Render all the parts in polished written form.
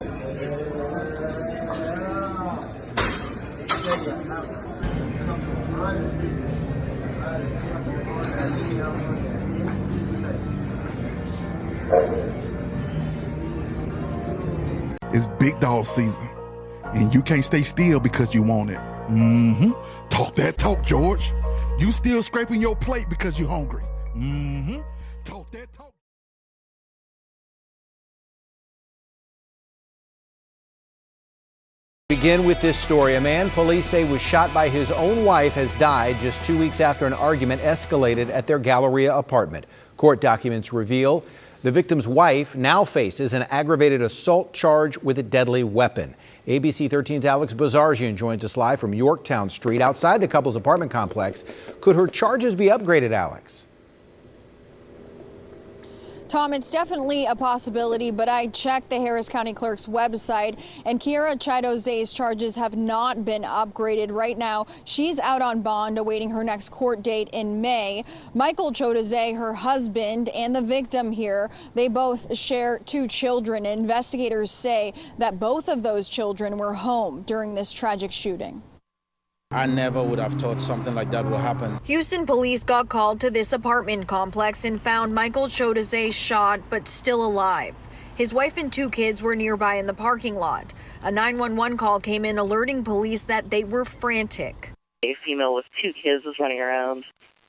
It's big dog season, and you can't stay still because you want it. Talk that talk, George. You still scraping your plate because you're hungry. Talk that talk. Begin with this story. A man police say was shot by his own wife has died just 2 weeks after an argument escalated at their Galleria apartment. Court documents reveal the victim's wife now faces an aggravated assault charge with a deadly weapon. ABC 13's Alex Bazarjian joins us live from Yorktown Street outside the couple's apartment complex. Could her charges be upgraded, Alex? Tom, it's definitely a possibility, but I checked the Harris County Clerk's website, and Keaiirra Chidozie's charges have not been upgraded. Right now, she's out on bond awaiting her next court date in May. Michael Chidozie, her husband, and the victim here, they both share 2 children. Investigators say that both of those children were home during this tragic shooting. I never would have thought something like that would happen. Houston police got called to this apartment complex and found Michael Chidozie shot but still alive. His wife and 2 kids were nearby in the parking lot. A 911 call came in alerting police that they were frantic. A female with 2 kids was running around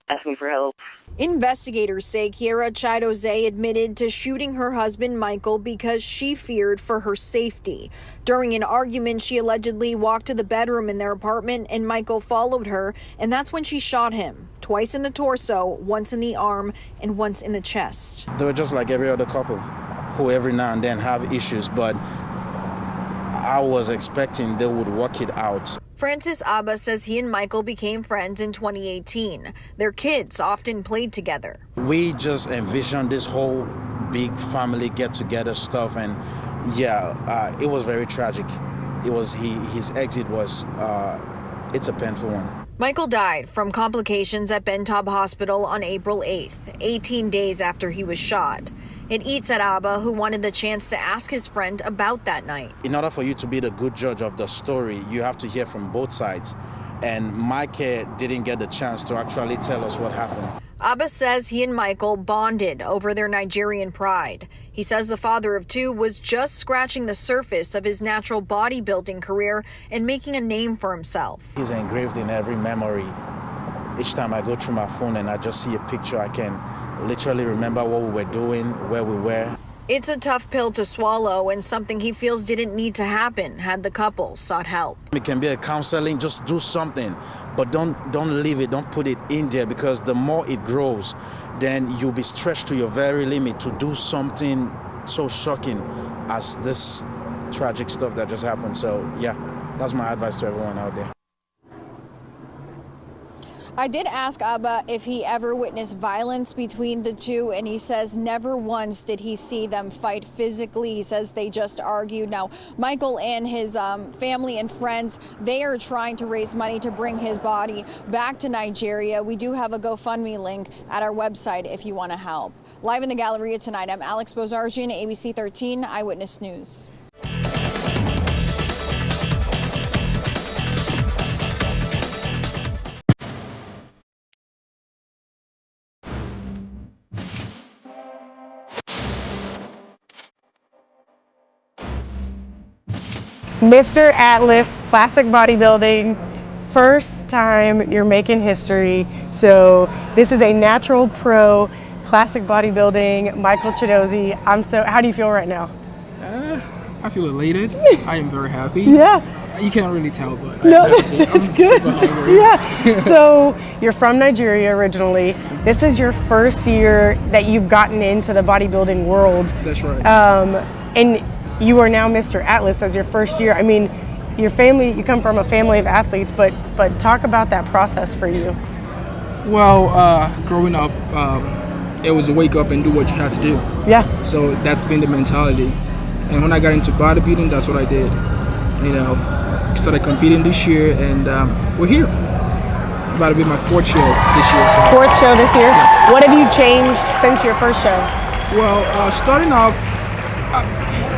asking for help. Investigators say Keaiirra Chidozie admitted to shooting her husband Michael because she feared for her safety. During an argument, she allegedly walked to the bedroom in their apartment and Michael followed her, and that's when she shot him. Twice in the torso, once in the arm, and once in the chest. They were just like every other couple who every now and then have issues, but I was expecting they would work it out. Francis Abba says he and Michael became friends in 2018. Their kids often played together. We just envisioned this whole big family get-together stuff, and it was very tragic. It was his exit was it's a painful one. Michael died from complications at Ben Taub Hospital on April 8th, 18 days after he was shot. It eats at Abba, who wanted the chance to ask his friend about that night. In order for you to be the good judge of the story, you have to hear from both sides. And Mike didn't get the chance to actually tell us what happened. Abba says he and Michael bonded over their Nigerian pride. He says the father of 2 was just scratching the surface of his natural bodybuilding career and making a name for himself. He's engraved in every memory. Each time I go through my phone and I just see a picture, I can literally remember what we were doing, where we were. It's a tough pill to swallow and something he feels didn't need to happen had the couple sought help. It can be a counseling, just do something, but don't leave it, don't put it in there, because the more it grows, then you'll be stretched to your very limit to do something so shocking as this tragic stuff that just happened. So yeah, that's my advice to everyone out there. I did ask Abba if he ever witnessed violence between the 2, and he says never once did he see them fight physically. He says they just argued. Now, Michael and his family and friends, they are trying to raise money to bring his body back to Nigeria. We do have a GoFundMe link at our website if you want to help. Live in the Galleria tonight, I'm Alex Bazarjian, ABC 13 Eyewitness News. Mr. Atlas, classic bodybuilding, first time you're making history. So this is a natural pro, classic bodybuilding, Michael Chidozie. How do you feel right now? I feel elated. I am very happy. Yeah. You can't really tell, but no, I'm good. super hungry. Yeah. So you're from Nigeria originally. This is your first year that you've gotten into the bodybuilding world. That's right. And you are now Mr. Atlas as your first year. I mean, your family, you come from a family of athletes, but talk about that process for you. Well, growing up, it was a wake up and do what you had to do. Yeah. So that's been the mentality. And when I got into bodybuilding, that's what I did. You know, started competing this year, and we're here. About to be my 4th show this year. So. 4th show this year? Yes. What have you changed since your first show? Well, starting off,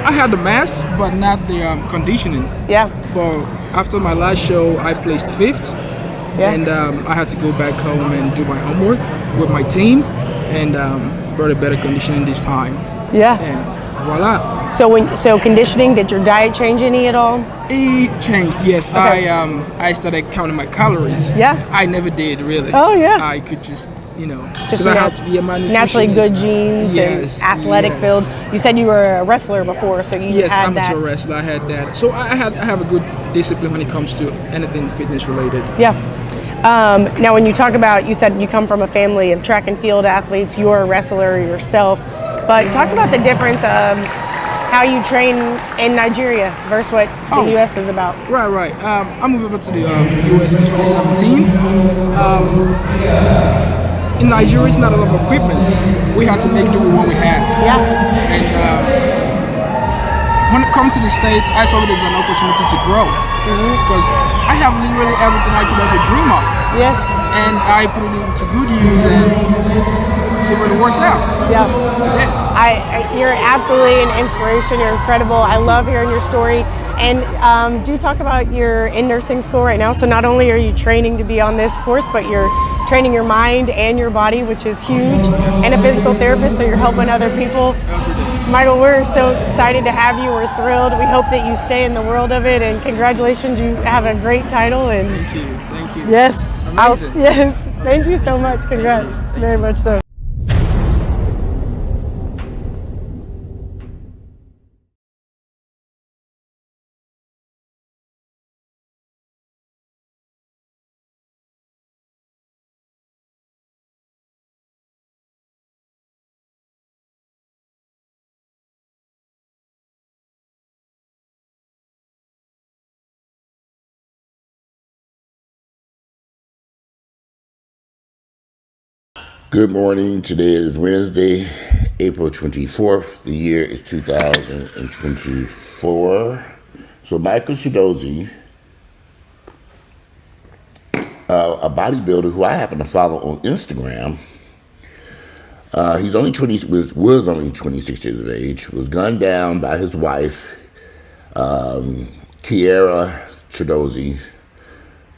I had the mass, but not the conditioning. Yeah. But after my last show, I placed 5th, and I had to go back home and do my homework with my team, and brought a better conditioning this time. Yeah. And voila. So conditioning, did your diet change any at all? It changed, yes. Okay. I started counting my calories. Yeah. I never did, really. Oh, yeah. I could just, Just I have, my naturally nutrition good is- genes yes, and athletic yes. build. You said you were a wrestler before, so you Yes, had I'm that. a wrestler. I had that. So I have a good discipline when it comes to anything fitness related. Yeah. Now, when you talk about, you said you come from a family of track and field athletes. You're a wrestler yourself, but talk about the difference of how you train in Nigeria versus what the U.S. is about. Right. I moved over to the U.S. in 2017. In Nigeria, it's not a lot of equipment. We had to make do with what we had. Yeah. And when it comes to the States, I saw it as an opportunity to grow. Because I have literally everything I could ever dream of. Yes. And I put it into good use, and it really worked out. Yeah. It did. You're absolutely an inspiration. You're incredible. I love hearing your story. And do talk about you're in nursing school right now. So not only are you training to be on this course, but you're training your mind and your body, which is huge. And a physical therapist, so you're helping other people. Every day. Michael, we're so excited to have you. We're thrilled. We hope that you stay in the world of it. And congratulations, you have a great title. And Thank you. yes, Amazing. yes, thank you so much. Congrats, very much so. Good morning. Today is Wednesday, April 24th. The year is 2024. So Michael Chidozie, a bodybuilder who I happen to follow on Instagram, he's only was only 26 years of age, was gunned down by his wife, Keaiirra Shavoiyae,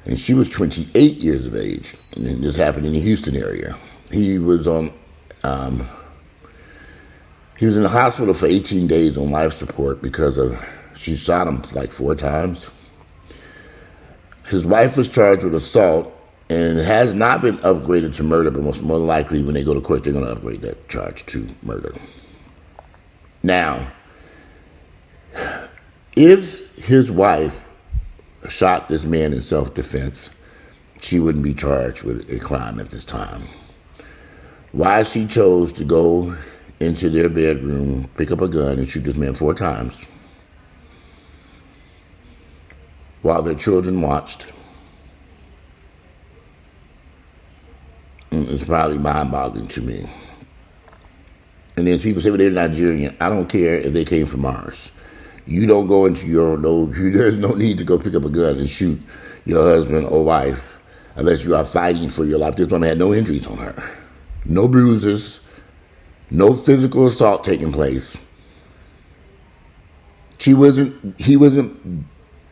and she was 28 years of age. And this happened in the Houston area. He was in the hospital for 18 days on life support because she shot him like 4 times. His wife was charged with assault and has not been upgraded to murder, but more likely when they go to court, they're going to upgrade that charge to murder. Now, if his wife shot this man in self-defense, she wouldn't be charged with a crime at this time. Why she chose to go into their bedroom, pick up a gun, and shoot this man 4 times while their children watched is probably mind-boggling to me. And then people say, well, they're Nigerian. I don't care if they came from Mars. You don't go into there's no need to go pick up a gun and shoot your husband or wife unless you are fighting for your life. This woman had no injuries on her. No bruises, no physical assault taking place. He wasn't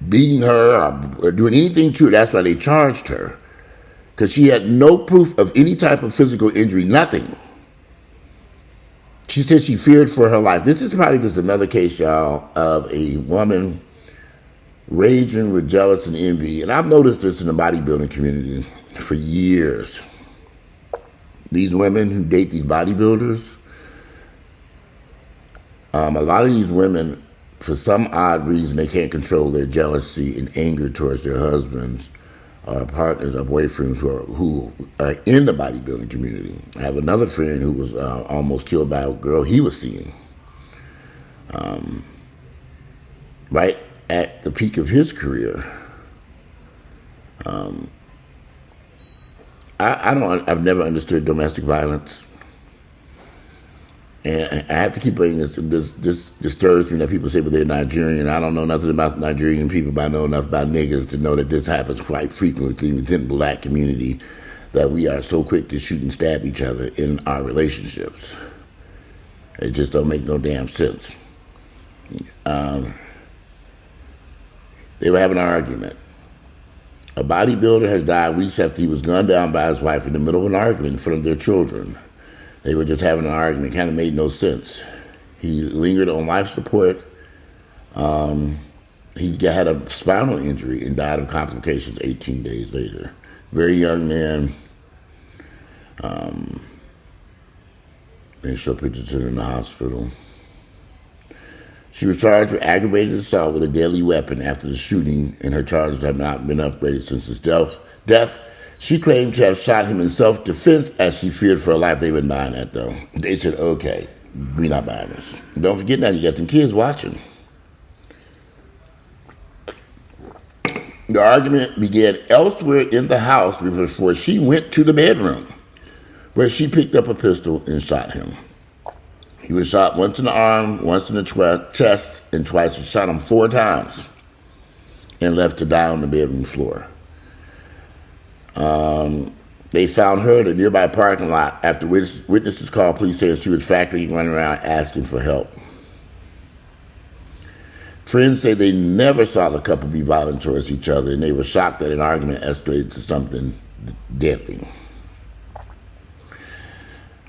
beating her or doing anything to her. That's why they charged her. Because she had no proof of any type of physical injury, nothing. She said she feared for her life. This is probably just another case, y'all, of a woman raging with jealousy and envy. And I've noticed this in the bodybuilding community for years. These women who date these bodybuilders, a lot of these women, for some odd reason, they can't control their jealousy and anger towards their husbands or partners or boyfriends who are in the bodybuilding community. I have another friend who was almost killed by a girl he was seeing. Right at the peak of his career. I've never understood domestic violence. And I have to keep bringing this disturbs me that people say, well, they're Nigerian. I don't know nothing about Nigerian people, but I know enough about niggas to know that this happens quite frequently within the black community, that we are so quick to shoot and stab each other in our relationships. It just don't make no damn sense. They were having an argument. A bodybuilder has died weeks after he was gunned down by his wife in the middle of an argument in front of their children. They were just having an argument. It kind of made no sense. He lingered on life support. He had a spinal injury and died of complications 18 days later. Very young man. They show pictures of him in the hospital. She was charged with aggravated assault with a deadly weapon after the shooting, and her charges have not been upgraded since his death. She claimed to have shot him in self-defense as she feared for her life. They wouldn't buy that, though. They said, okay, we're not buying this. Don't forget now, you got them kids watching. The argument began elsewhere in the house before she went to the bedroom, where she picked up a pistol and shot him. He was shot once in the arm, once in the chest, and twice. She shot him 4 times and left to die on the bedroom floor. They found her in a nearby parking lot after witnesses called police saying she was frantically running around asking for help. Friends say they never saw the couple be violent towards each other, and they were shocked that an argument escalated to something deadly.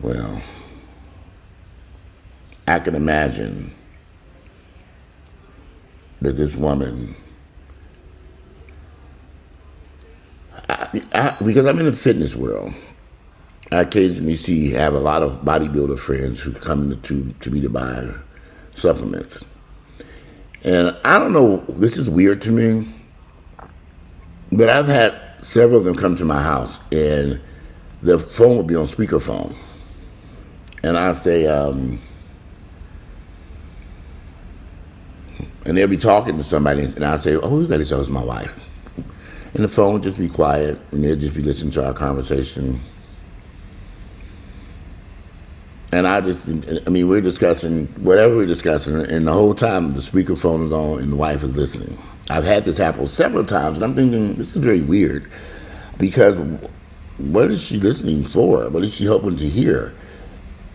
Well, I can imagine that this woman, because I'm in the fitness world, I occasionally have a lot of bodybuilder friends who come to me to buy supplements. And I don't know, this is weird to me, but I've had several of them come to my house and their phone will be on speakerphone. And I say, and they'll be talking to somebody, and I'll say, oh, who's that? He says, it's my wife. And the phone will just be quiet, and they'll just be listening to our conversation. And we're discussing whatever we're discussing, and the whole time the speakerphone is on and the wife is listening. I've had this happen several times, and I'm thinking, this is very weird, because what is she listening for? What is she hoping to hear?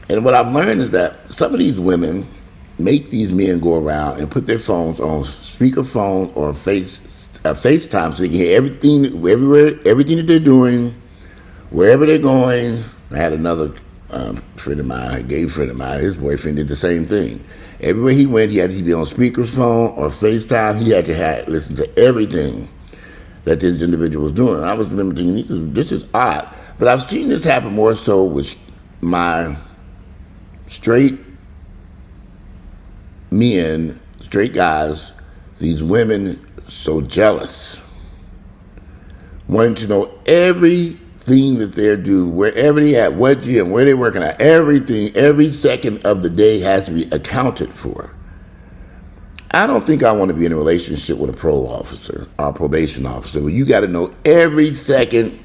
And what I've learned is that some of these women make these men go around and put their phones on speakerphone or FaceTime so they can hear everything, everything that they're doing, wherever they're going. I had another friend of mine, a gay friend of mine, his boyfriend did the same thing. Everywhere he went, he had to be on speakerphone or FaceTime. He had to listen to everything that this individual was doing. And I was thinking, this is odd. But I've seen this happen more so with my straight men, straight guys, these women so jealous, wanting to know everything that they're doing, wherever they at, what gym, where they're working at, everything, every second of the day has to be accounted for. I don't think I want to be in a relationship with a parole officer or a probation officer where you got to know every second,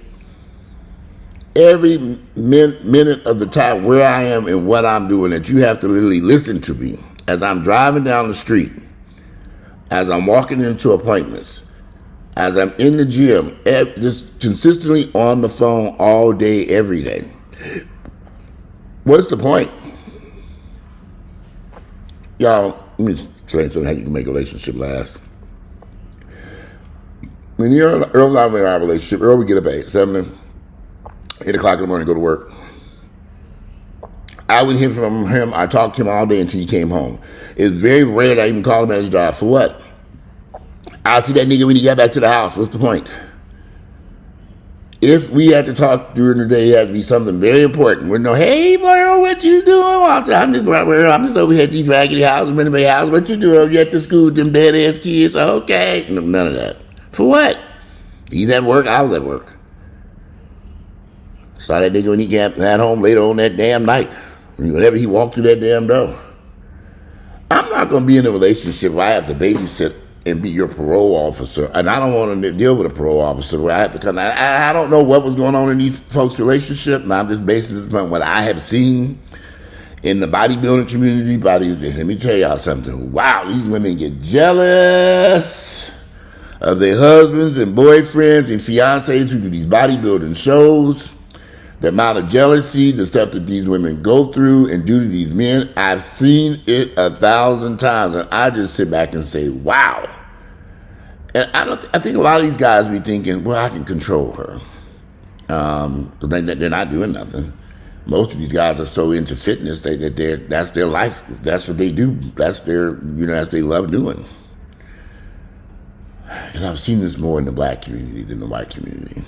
every minute of the time where I am and what I'm doing, that you have to literally listen to me as I'm driving down the street, as I'm walking into appointments, as I'm in the gym, just consistently on the phone all day, every day. What's the point? Y'all, let me explain something how you can make a relationship last. When you're early on in our relationship, we get up at 8 o'clock in the morning to go to work. I wouldn't hear from him. I talked to him all day until he came home. It's very rare that I even call him at his job. For what? I'll see that nigga when he got back to the house. What's the point? If we had to talk during the day, it had to be something very important. We're no, hey, boy, what you doing? I'm just over here at these raggedy houses, Minute house. What you doing over here at the school with them dead-ass kids? Okay. No, none of that. For what? He's at work. I was at work. Saw that nigga when he got home later on that damn night. Whenever he walked through that damn door. I'm not going to be in a relationship where I have to babysit and be your parole officer. And I don't want to deal with a parole officer where I have to come. I don't know what was going on in these folks' relationship. And I'm just basing this upon what I have seen in the bodybuilding community. Let me tell y'all something. Wow, these women get jealous of their husbands and boyfriends and fiancés who do these bodybuilding shows. The amount of jealousy, the stuff that these women go through and do to these men, I've seen it 1,000 times, and I just sit back and say, wow. And I think a lot of these guys be thinking, well, I can control her. They're not doing nothing. Most of these guys are so into fitness that that's their life. That's what they do. That's that's they love doing. And I've seen this more in the black community than the white community.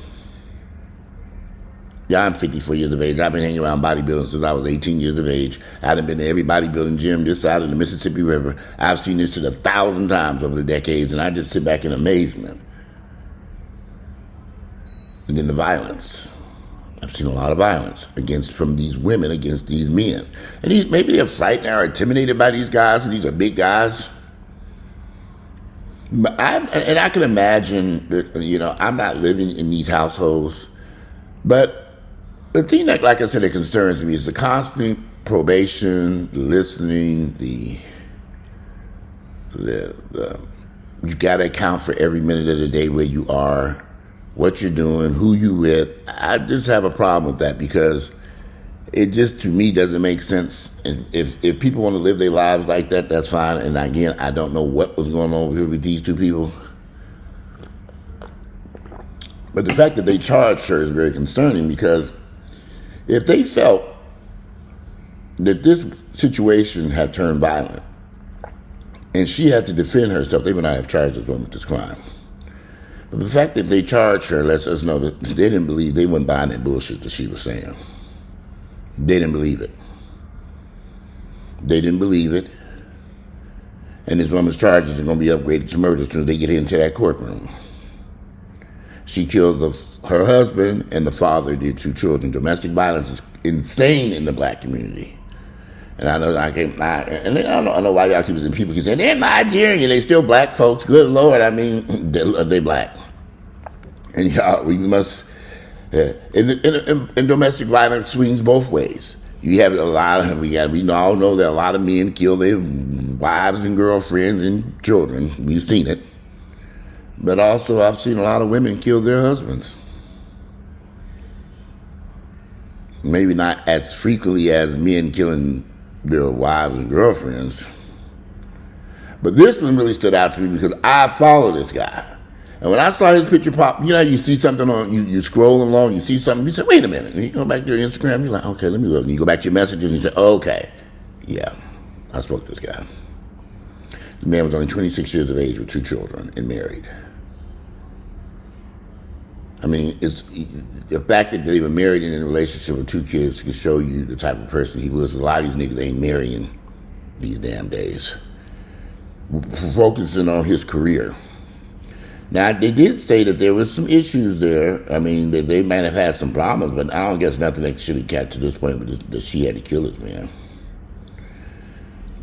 Yeah, I'm 54 years of age. I've been hanging around bodybuilding since I was 18 years of age. I done been to every bodybuilding gym this side of the Mississippi River. I've seen this shit 1,000 times over the decades, and I just sit back in amazement. And then the violence. I've seen a lot of violence from these women against these men. And maybe they're frightened or intimidated by these guys, and these are big guys. And I can imagine that, I'm not living in these households, but the thing that, like I said, that concerns me is the constant probation, the listening, the you got to account for every minute of the day where you are, what you're doing, who you with. I just have a problem with that because it just, to me, doesn't make sense. And if people want to live their lives like that, that's fine. And again, I don't know what was going on here with these two people. But the fact that they charged her is very concerning because if they felt that this situation had turned violent and she had to defend herself, they would not have charged this woman with this crime. But the fact that they charged her lets us know that they weren't buying that bullshit that she was saying. They didn't believe it. They didn't believe it. And this woman's charges are going to be upgraded to murder as soon as they get into that courtroom. She killed her husband, and the father of their 2 children. Domestic violence is insane in the black community. And I know I don't know why y'all people keep saying, they're Nigerian, they still black folks. Good Lord, I mean, they black. And y'all, we must, and domestic violence swings both ways. You have we all know that a lot of men kill their wives and girlfriends and children. We've seen it. But also, I've seen a lot of women kill their husbands. Maybe not as frequently as men killing their wives and girlfriends. But this one really stood out to me because I follow this guy. And when I saw his picture pop, you see something on, you scroll along, you see something, you say, wait a minute. And you go back to your Instagram, you're like, okay, let me look. And you go back to your messages and you say, okay, yeah, I spoke to this guy. The man was only 26 years of age with 2 children and married. I mean, it's the fact that they were married and in a relationship with 2 kids can show you the type of person he was. A lot of these niggas ain't marrying these damn days. Focusing on his career. Now, they did say that there was some issues there. I mean, that they might have had some problems, but I don't guess nothing that should have got to this point that she had to kill this man.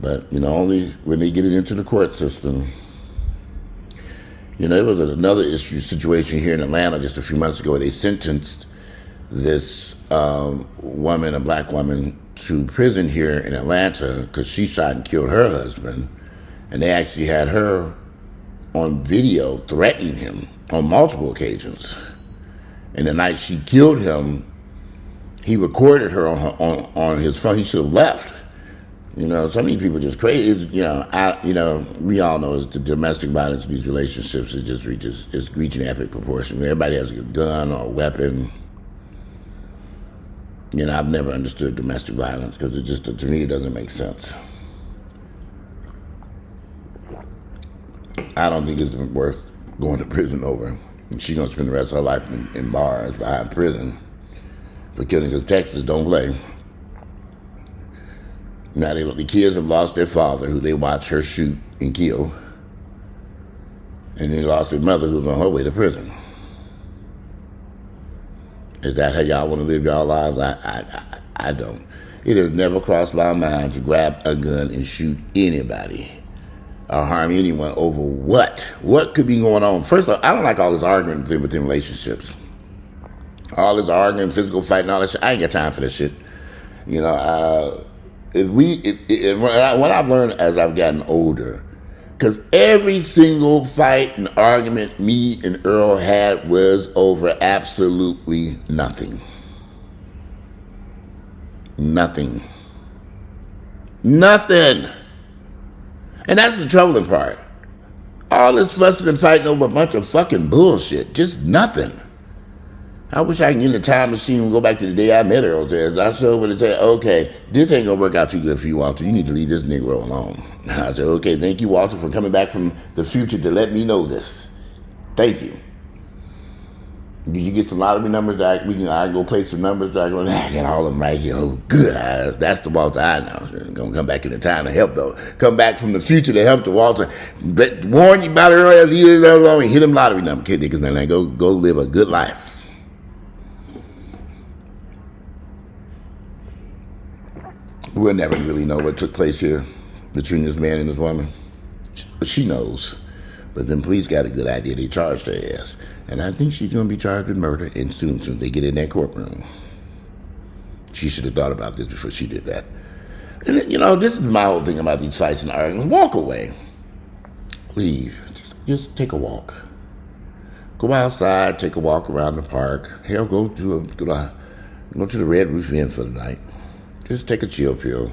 But, only when they get it into the court system. There was another situation here in Atlanta just a few months ago. They sentenced this woman, a black woman, to prison here in Atlanta because she shot and killed her husband. And they actually had her on video threatening him on multiple occasions. And the night she killed him, he recorded her on his phone. He should have left. Some of these people are just crazy. We all know is the domestic violence in these relationships is reaching epic proportion. Everybody has a gun or a weapon. I've never understood domestic violence because to me, it doesn't make sense. I don't think it's worth going to prison over. She's going to spend the rest of her life in bars behind prison for killing, because Texas don't play. Now, the kids have lost their father, who they watch her shoot and kill. And they lost their mother, who's on her way to prison. Is that how y'all want to live y'all lives? I don't. It has never crossed my mind to grab a gun and shoot anybody or harm anyone over what? What could be going on? First of all, I don't like all this arguing within relationships. All this arguing, physical fighting, all that shit. I ain't got time for that shit. What I've learned as I've gotten older, because every single fight and argument me and Earl had was over absolutely nothing. Nothing. Nothing. And that's the troubling part. All this fussing and fighting over a bunch of fucking bullshit. Just nothing. I wish I could get in the time machine and go back to the day I met her. I showed her and say, okay, this ain't gonna work out too good for you, Walter. You need to leave this Negro alone. I said, okay, thank you, Walter, for coming back from the future to let me know this. Thank you. Did you get some lottery numbers? I can go play some numbers. I got all of them right here. Oh, good. That's the Walter I know. Gonna come back in the time to help, though. Come back from the future to help the Walter. But warn you about it earlier. Leave it alone and hit them lottery number, kid niggas. Now go live a good life. We'll never really know what took place here between this man and this woman. She knows. But then police got a good idea. They charged her ass. And I think she's going to be charged with murder. And soon they get in that courtroom. She should have thought about this before she did that. And, this is my whole thing about these fights and arguments. Walk away. Leave. Just take a walk. Go outside. Take a walk around the park. Hell, go to the Red Roof Inn for the night. Just take a chill pill.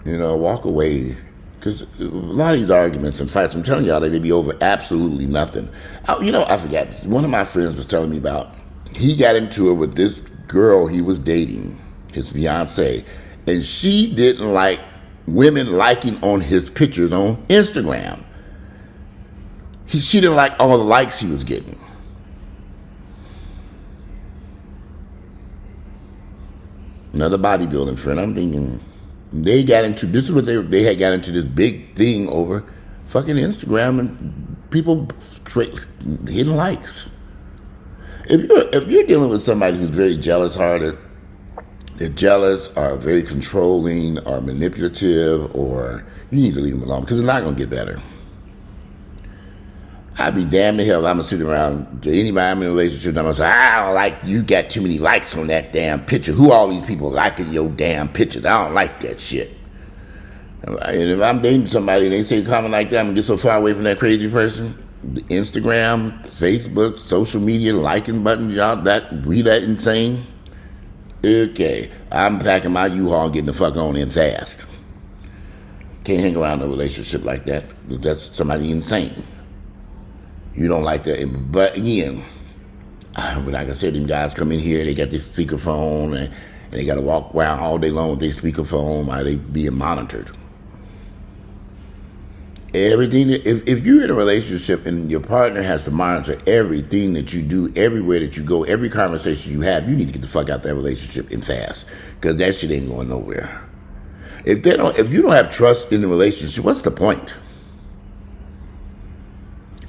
Walk away. Because a lot of these arguments and fights, I'm telling y'all, they be over absolutely nothing. I forgot. One of my friends was telling me about, he got into it with this girl he was dating, his fiance, and she didn't like women liking on his pictures on Instagram. She didn't like all the likes he was getting. Another bodybuilding friend, I'm thinking, they got into, this is what they had got into this big thing over fucking Instagram and people hitting likes. If you're dealing with somebody who's very jealous-hearted, they're jealous or very controlling or manipulative, or you need to leave them alone because it's not going to get better. I'd be damn the hell I'm going to sit around to anybody I'm in a relationship and I'm going to say, I don't like you got too many likes on that damn picture. Who all these people liking your damn pictures? I don't like that shit. And if I'm dating somebody and they say a comment like that, I'm going to get so far away from that crazy person. Instagram, Facebook, social media, liking button, y'all, we that insane? Okay, I'm packing my U-Haul and getting the fuck on in fast. Can't hang around in a relationship like that. That's somebody insane. You don't like that. But again, like I said, them guys come in here, they got this speakerphone, and they got to walk around all day long with their speakerphone while they being monitored. Everything, if you're in a relationship and your partner has to monitor everything that you do, everywhere that you go, every conversation you have, you need to get the fuck out that relationship and fast, because that shit ain't going nowhere. If you don't have trust in the relationship, what's the point?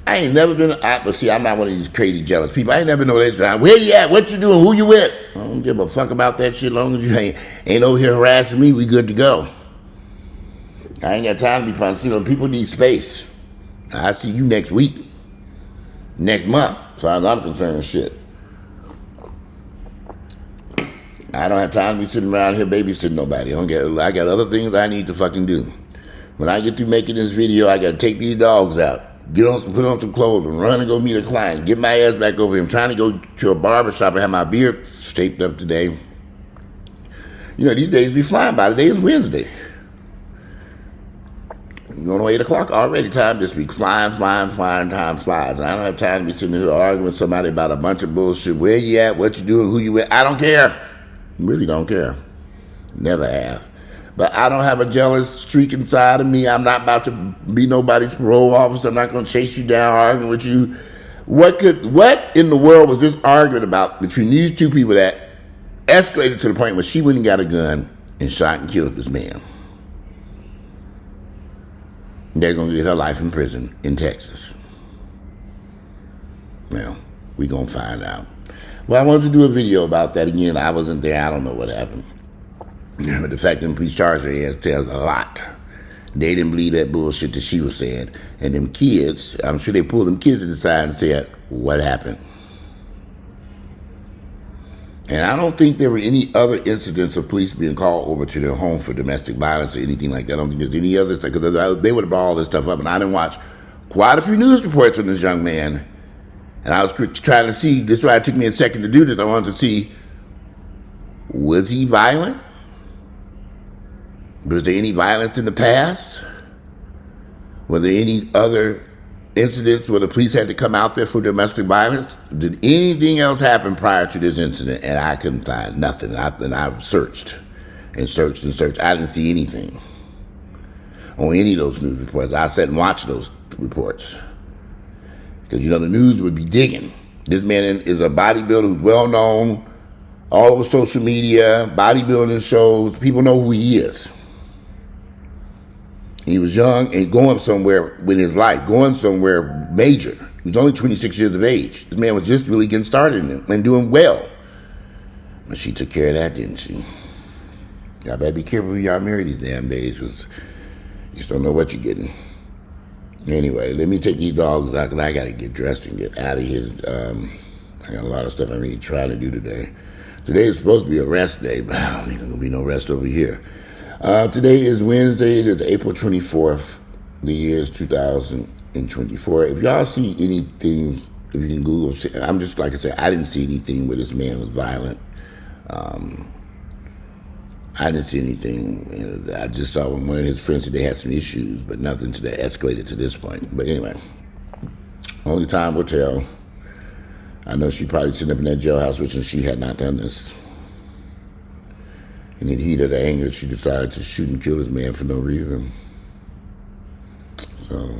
I ain't never been, but see, I'm not one of these crazy jealous people. I ain't never been in a relationship. Where you at? What you doing? Who you with? I don't give a fuck about that shit. As long as you ain't over here harassing me, we good to go. I ain't got time to be punching. People need space. I see you next week, next month, as far as I'm concerned. Shit. I don't have time to be sitting around here babysitting nobody. I got other things I need to fucking do. When I get through making this video, I got to take these dogs out. Put on some clothes and run and go meet a client. Get my ass back over here. I'm trying to go to a barber shop and have my beard shaped up today. These days be flying by. Today is Wednesday. Going on 8 o'clock already. Time just be flying, time flies. And I don't have time to be sitting here arguing with somebody about a bunch of bullshit. Where you at? What you doing? Who you with? I don't care. Really don't care. Never have. But I don't have a jealous streak inside of me. I'm not about to be nobody's parole officer. I'm not going to chase you down, arguing with you. What in the world was this argument about between these two people that escalated to the point where she went and got a gun and shot and killed this man? They're going to get her life in prison in Texas. Well, we're going to find out. Well, I wanted to do a video about that again. I wasn't there. I don't know what happened. But the fact that the police charged her ass tells a lot. They didn't believe that bullshit that she was saying. And them kids, I'm sure they pulled them kids to the side and said, what happened? And I don't think there were any other incidents of police being called over to their home for domestic violence or anything like that. I don't think there's any other stuff, because they would have brought all this stuff up. And I didn't watch quite a few news reports on this young man. And I was trying to see, this is why it took me a second to do this. I wanted to see Was he violent? Was there any violence in the past? Were there any other incidents where the police had to come out there for domestic violence? Did anything else happen prior to this incident? And I couldn't find nothing. And I searched and searched and searched. I didn't see anything on any of those news reports. I sat and watched those reports because, you know, the news would be digging. This man is a bodybuilder who's well known all over social media, bodybuilding shows. People know who he is. He was young and going somewhere with his life, going somewhere major. He was only 26 years of age. This man was just really getting started and doing well. But she took care of that, didn't she? Y'all better be careful when y'all marry these damn days, because you just don't know what you're getting. Anyway, let me take these dogs out, because I got to get dressed and get out of here. I got a lot of stuff I need to try to do today. Today is supposed to be a rest day, but I don't think there's going to be no rest over here. Today is Wednesday. It is April 24th. The year is 2024. If y'all see anything, if you can Google, I'm just, like I said, I didn't see anything where this man was violent. I didn't see anything. I just saw when one of his friends said they had some issues, but nothing that escalated to this point. But anyway, only time will tell. I know she probably sitting up in that jailhouse wishing she had not done this. In the heat of the anger, she decided to shoot and kill this man for no reason. So,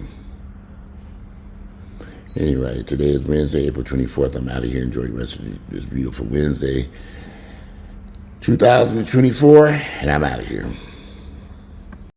anyway, today is Wednesday, April 24th. I'm out of here. Enjoy the rest of this beautiful Wednesday, 2024, and I'm out of here.